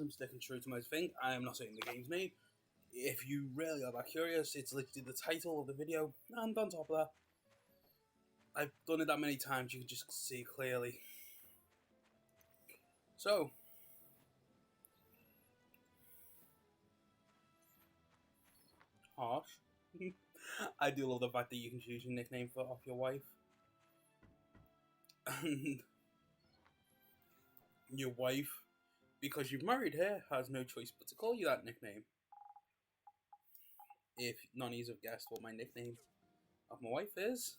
I'm sticking true to my thing. I am not saying the game's name. If you really are that curious, it's literally the title of the video, and on top of that, I've done it that many times you can just see clearly. So, harsh. I do love the fact that you can choose your nickname off your wife. And your wife, because you've married her, has no choice but to call you that nickname. If none of you have guessed what my nickname of my wife is,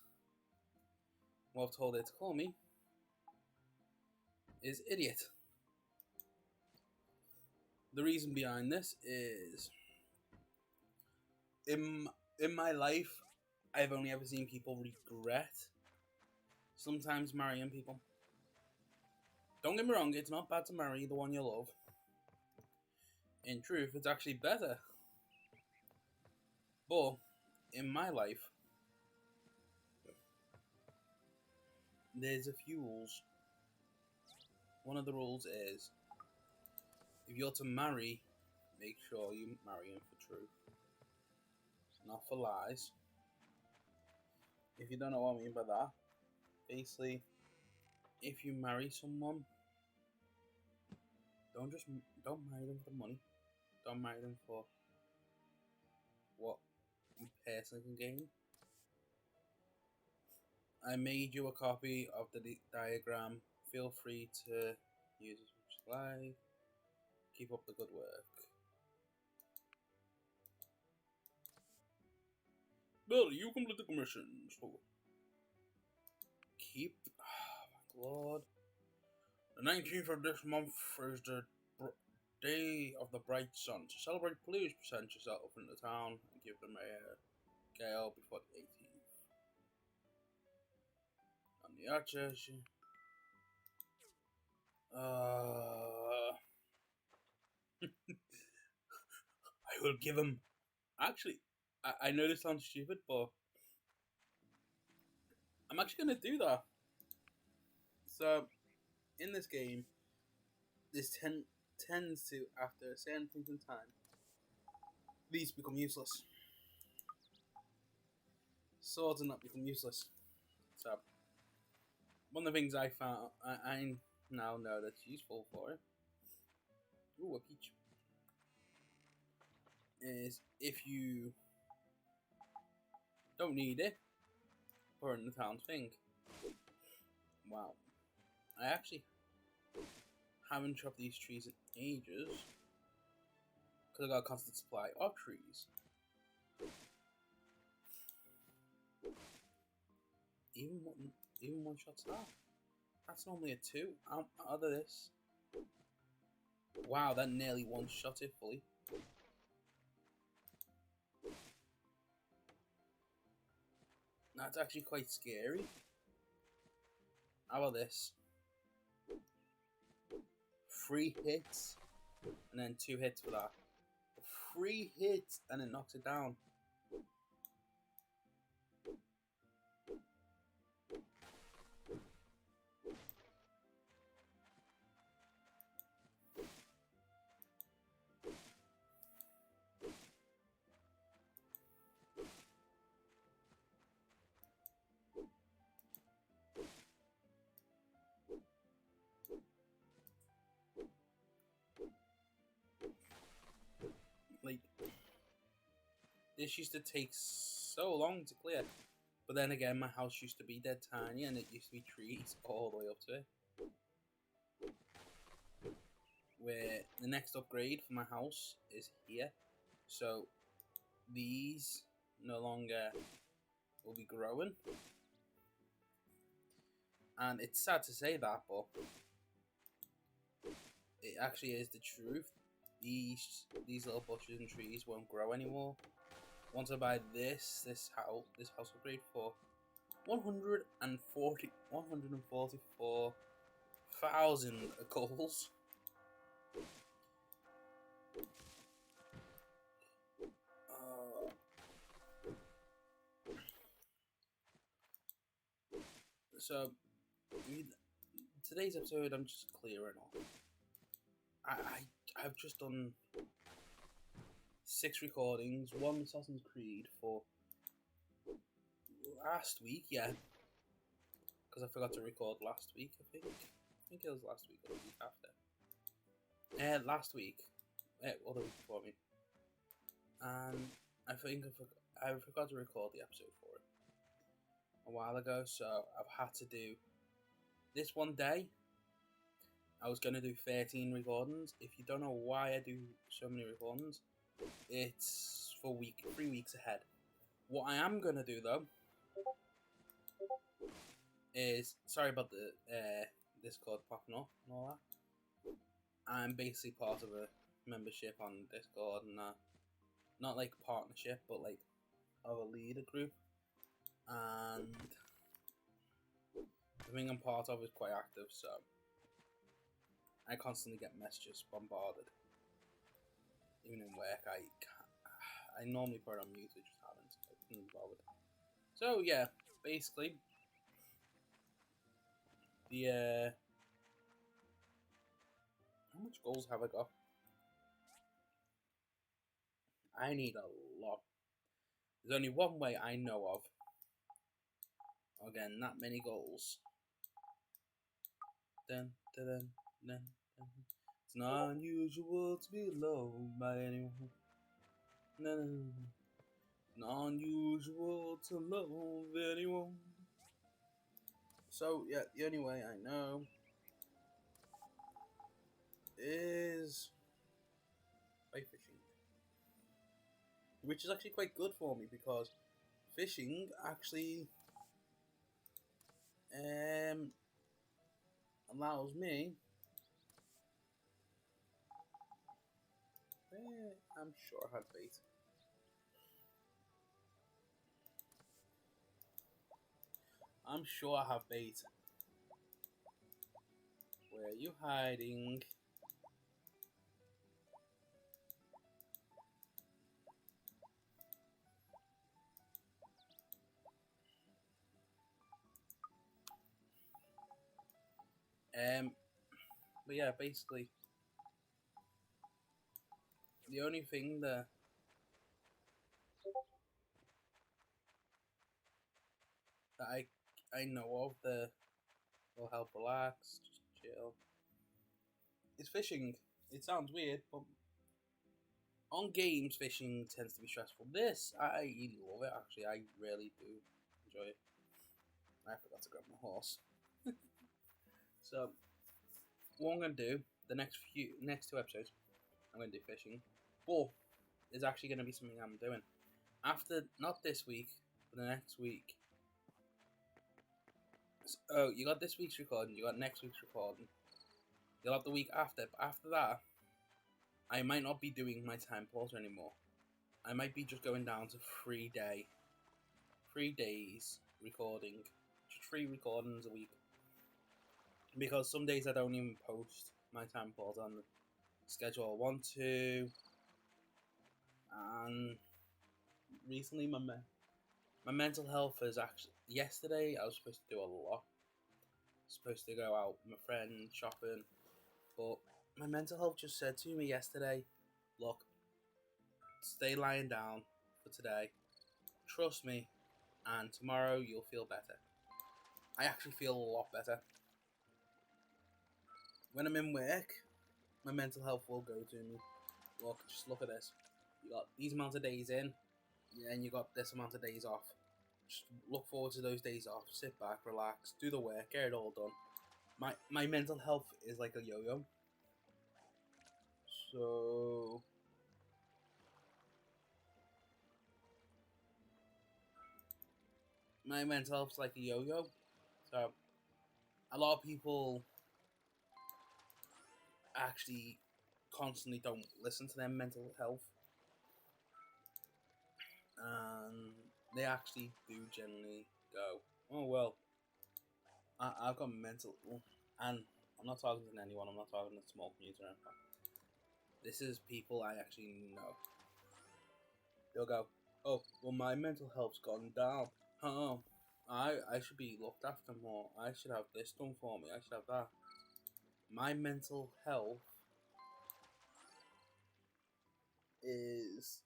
what I've told her to call me is Idiot. The reason behind this is in my life, I've only ever seen people regret sometimes marrying people. Don't get me wrong, it's not bad to marry the one you love. In truth, it's actually better. But in my life, there's a few rules. One of the rules is, if you're to marry, make sure you marry him for truth, not for lies. If you don't know what I mean by that, basically, if you marry someone, don't marry them for money. Don't marry them for what you personally can gain. I made you a copy of the diagram. Feel free to use it as much as you like. Keep up the good work. Billy, you complete the commission. So keep. Oh my lord. The 19th of this month is the day of the bright sun. To celebrate, please present yourself in the town and give them a gale before the 18th. On the archers. I will give him. Actually, I know this sounds stupid, but I'm actually going to do that. So, in this game, this tends to, after a certain point in time, these become useless. Swords and not become useless. So, one of the things I found, I now know that's useful for it. Ooh, a peach. Is if you don't need it, put it in the town thing. Wow. I actually haven't chopped these trees in ages because I got a constant supply of trees. Even one shot star. That's normally a 2 out of this. Wow, that nearly one shot it fully. That's actually quite scary. How about this? 3 hits and then 2 hits for that. 3 hits and it knocks it down. Like, this used to take so long to clear. But then again, my house used to be dead tiny and it used to be trees all the way up to it. Where the next upgrade for my house is here. So these no longer will be growing. And it's sad to say that, but it actually is the truth. These little bushes and trees won't grow anymore. Once I buy this house upgrade for 144,000 coals. So today's episode, I'm just clearing off. I've just done 6 recordings, 1 Assassin's Creed for last week, yeah, because I forgot to record last week. I think it was last week or the week after. Last week, or the week before me, and I think I forgot to record the episode for it a while ago. So I've had to do this one day. I was gonna do 13 recordings. If you don't know why I do so many recordings, it's for 3 weeks ahead. What I am gonna do though is, sorry about the Discord popping up and all that. I'm basically part of a membership on Discord, and not like partnership, but like of a leader group, and the thing I'm part of is quite active, so I constantly get messages bombarded. Even in work, I normally put it on mute, I just haven't. I couldn't be bothered. So yeah, basically, the how much goals have I got? I need a lot. There's only one way I know of. Again, that many goals. Dun, dun, dun, dun, dun. It's not unusual to be loved by anyone. No, no, no. Not unusual to love anyone. So yeah, the only way I know is by fishing, which is actually quite good for me because fishing actually allows me. I'm sure I had bait. I'm sure I have bait. Where are you hiding? But yeah, basically, the only thing that I know of that will help relax, just chill, is fishing. It sounds weird, but on games, fishing tends to be stressful. This, I love it, actually. I really do enjoy it. I forgot to grab my horse. So, what I'm going to do, the next 2 episodes, I'm going to do fishing. But, there's actually going to be something I'm doing. After, not this week, but the next week. So, you got this week's recording, you got next week's recording. You'll have the week after, but after that, I might not be doing my time pause anymore. I might be just going down to 3 days recording, just 3 recordings a week. Because some days I don't even post my time pause on the schedule I want to. And recently my mental health has actually, yesterday I was supposed to do a lot. Supposed to go out with my friend shopping, but my mental health just said to me yesterday, look, stay lying down for today, trust me, and tomorrow you'll feel better. I actually feel a lot better. When I'm in work, my mental health will go to me, look, just look at this, you got these amount of days in, and you got this amount of days off. Just look forward to those days off, sit back, relax, do the work, get it all done. My mental health is like a yo-yo. So my mental health's like a yo-yo. So a lot of people actually constantly don't listen to their mental health, and they actually do generally go, oh well, I've got mental, and I'm not talking to anyone, I'm not talking to small community or anything. This is people I actually know. They'll go, oh, well, my mental health's gone down. Oh, I should be looked after more. I should have this done for me. I should have that. My mental health is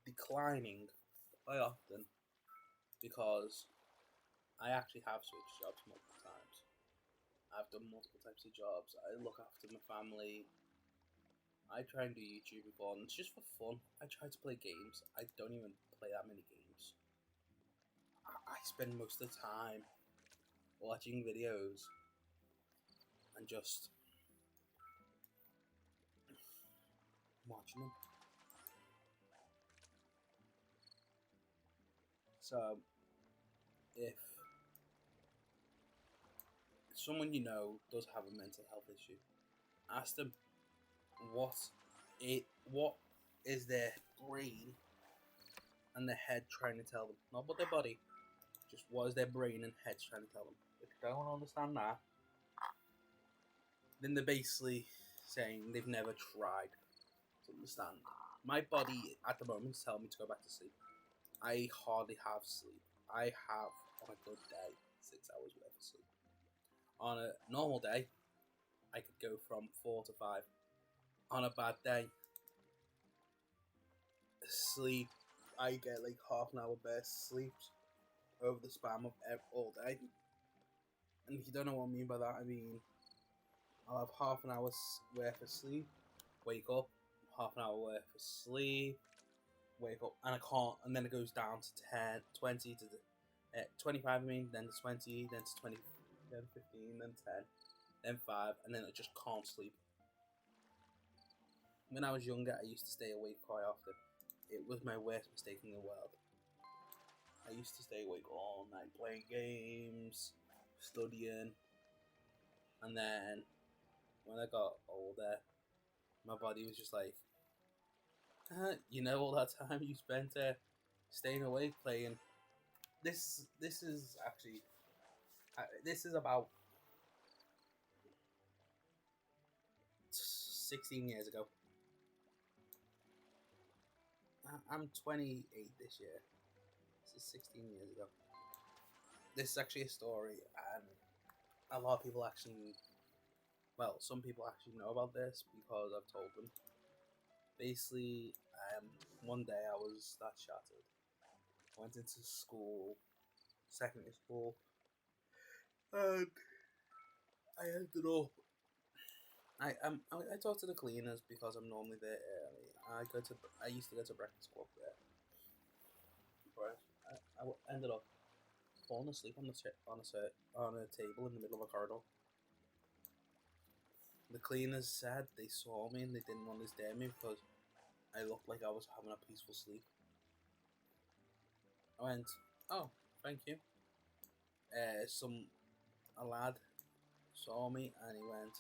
declining quite often because I actually have switched jobs multiple times. I've done multiple types of jobs. I look after my family. I try and do YouTube before, and it's just for fun. I try to play games. I don't even play that many games. I spend most of the time watching videos and just watching them. So, if someone you know does have a mental health issue, ask them what what is their brain and their head trying to tell them, not what their body, just what is their brain and head trying to tell them. If they don't understand that, then they're basically saying they've never tried to understand. My body at the moment is telling me to go back to sleep. I hardly have sleep. I have, on a good day, 6 hours worth of sleep. On a normal day, I could go from 4 to 5. On a bad day, sleep, I get like half an hour burst sleep over the span of all day. And if you don't know what I mean by that, I mean I'll have half an hour's worth of sleep, wake up, half an hour worth of sleep, wake up, and I can't, and then it goes down to 10, 20 to 25, I mean, then to 20, then to 20, then 15, then 10, then 5, and then I just can't sleep. When I was younger, I used to stay awake quite often. It was my worst mistake in the world. I used to stay awake all night playing games, studying, and then when I got older, my body was just like, you know, all that time you spent staying awake playing. This is actually this is about 16 years ago. I'm 28 this year. This is 16 years ago. This is actually a story, and a lot of people actually, well, some people actually know about this because I've told them. Basically, one day I was that shattered. I went into school, secondary school, and I ended up. I talk to the cleaners because I'm normally there early. I used to go to breakfast club there. But I ended up falling asleep on a table in the middle of a corridor. The cleaners said they saw me and they didn't want to disturb me because I looked like I was having a peaceful sleep. I went, oh, thank you. A lad saw me and he went,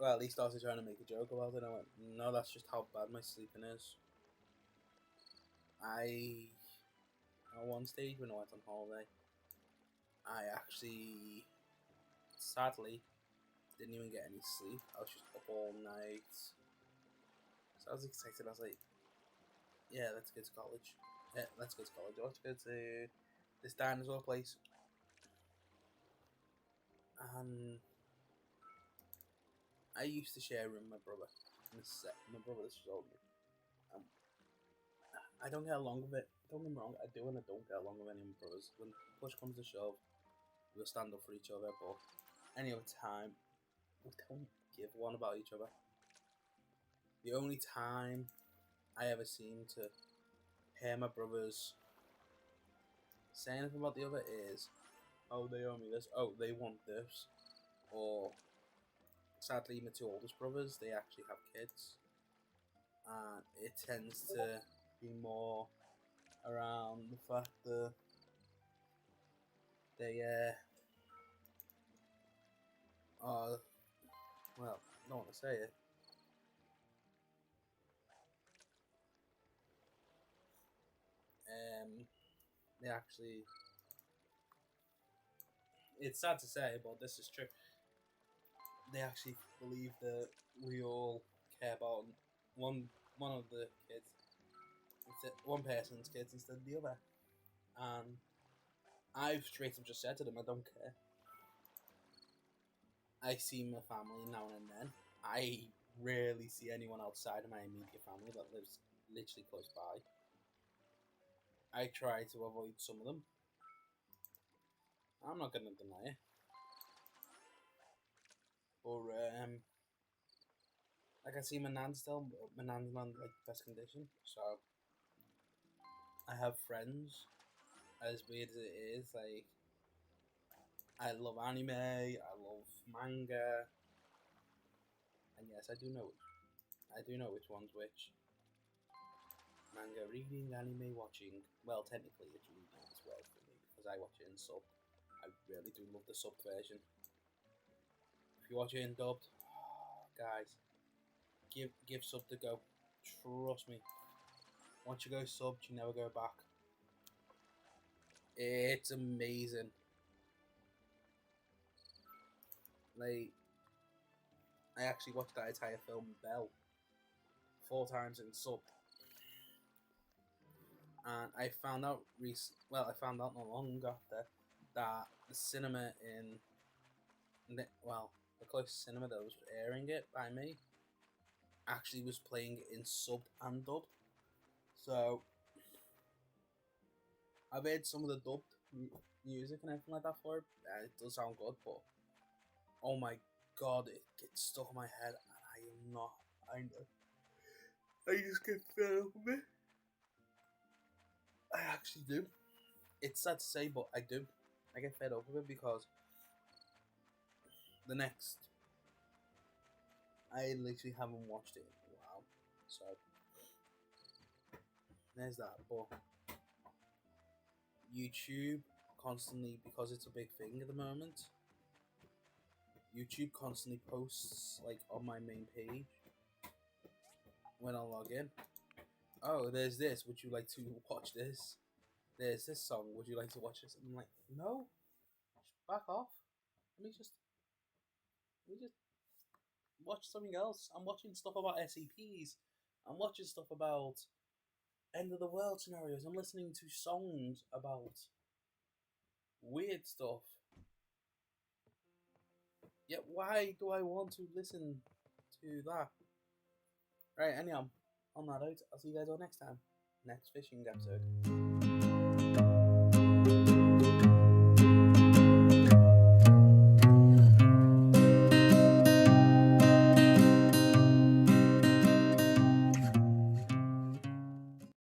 well, he started trying to make a joke about it. I went, no, that's just how bad my sleeping is. At one stage when I went on holiday, I actually, sadly, didn't even get any sleep. I was just up all night. So I was excited. I was like, yeah, let's go to college. Yeah, let's go to college. Let's go to this dinosaur place. And I used to share a room with my brother. My brother is older. I don't get along with it. Don't get me wrong, I do and I don't get along with any of my brothers. When push comes to shove, we'll stand up for each other, but any other time, we don't give one about each other. The only time I ever seem to hear my brothers say anything about the other is, oh, they owe me this, oh, they want this, or sadly, my two oldest brothers, they actually have kids, and it tends to be more around the fact that they are, well, I don't want to say it. They actually, it's sad to say, but this is true. They actually believe that we all care about one of the kids, one person's kids instead of the other, and I've straight up just said to them, I don't care. I see my family now and then. I rarely see anyone outside of my immediate family that lives literally close by. I try to avoid some of them. I'm not gonna deny it. But like I see my nan still. My nan's not like best condition, so I have friends. As weird as it is, like I love anime, I love manga, and yes, I do know which one's which. Manga reading, anime watching. Well, technically it's reading as well for me because I watch it in sub. I really do love the sub version. If you watch it in dubbed, guys, give sub to go. Trust me. Once you go subbed, you never go back. It's amazing. Like, I actually watched that entire film Bell 4 times in sub, and I found out I found out not long after that the cinema in the closest cinema that was airing it by me actually was playing it in sub and dubbed. So I've heard some of the dubbed music and everything like that for it. It does sound good, but oh my god, it gets stuck in my head, and I am not. I just get fed up with it. I actually do. It's sad to say, but I do. I get fed up with it because the next, I literally haven't watched it in a while. So there's that. But YouTube constantly, because it's a big thing at the moment, YouTube constantly posts like on my main page when I log in. Oh, there's this. Would you like to watch this? There's this song. Would you like to watch this? And I'm like, no, back off. Let me just watch something else. I'm watching stuff about SCPs. I'm watching stuff about end of the world scenarios. I'm listening to songs about weird stuff. Yet why do I want to listen to that? Right, anyhow, on that note, I'll see you guys all next time. Next fishing episode.